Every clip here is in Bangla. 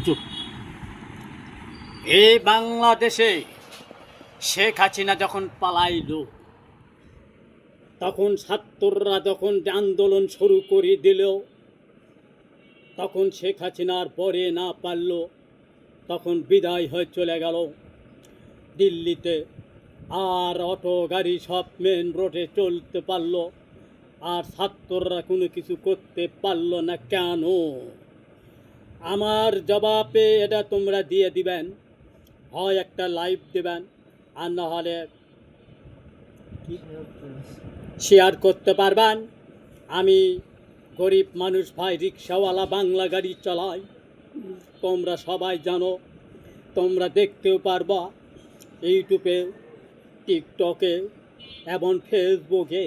চুপ। এই বাংলাদেশে শেখ হাসিনা যখন পালাইল, তখন ছাত্ররা যখন আন্দোলন শুরু করে দিল, তখন শেখ হাসিনার পরে না পারল, তখন বিদায় হয়ে চলে গেল দিল্লিতে। আর অটো গাড়ি সব মেন রোডে চলতে পারল, আর ছাত্ররা কোনো কিছু করতে পারল না কেন? আমার জবাবে এটা তোমরা দিয়ে দিবেন, হয় একটা লাইভ দেবেন, আর না হলে শেয়ার করতে পারবেন। আমি গরিব মানুষ ভাই, রিক্সাওয়ালা, বাংলা গাড়ি চালাই, তোমরা সবাই জানো, তোমরা দেখতেও পারবা ইউটিউবে, টিকটকে এবং ফেসবুকে।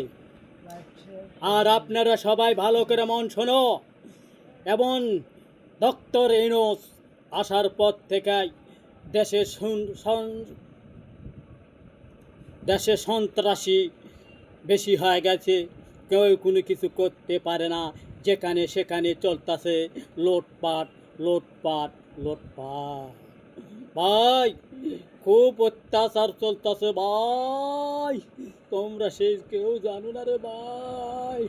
আর আপনারা সবাই ভালো করে মন শোনো, এবং ডক্টর ইউনূস আসার পর থেকে দেশে সন্ত্রাসী বেশি হয়ে গেছে, কেউ কোনো কিছু করতে পারে না, যেখানে সেখানে চলতেছে লুটপাট লুটপাট লুটপাট। ভাই খুব অত্যাচার চলতেছে ভাই, তোমরা সেই কেউ জানো না রে ভাই।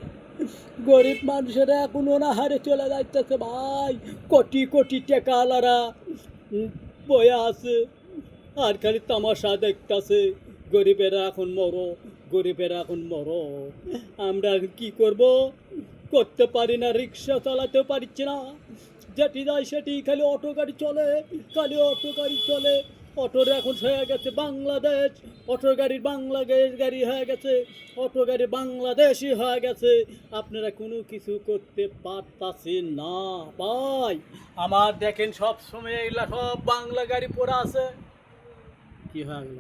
গরিব মানুষেরা এখন অনাহারে চলে যাইতেছে ভাই, কোটি কোটি টাকা আলারা বয়ে আছে, আর খালি তামাশা দেখতেছে। গরিবেরা এখন মরো, গরিবেরা এখন মরো। আমরা এখন কী করব? করতে পারি না, রিক্সা চালাতে পারছি না, যেটি যায় সেটি খালি অটো গাড়ি চলে, খালি অটো গাড়ি চলে। অটোর এখন হয়ে গেছে বাংলাদেশ, অটো গাড়ির বাংলাদেশ গাড়ি হয়ে গেছে, অটো গাড়ি বাংলাদেশি হয়ে গেছে। আপনারা কোনো কিছু করতে পারতাছেন না ভাই। আমার দেখেন সব সময় এগুলা সব বাংলা গাড়ি পড়ে আছে। কি হয়ে গেল?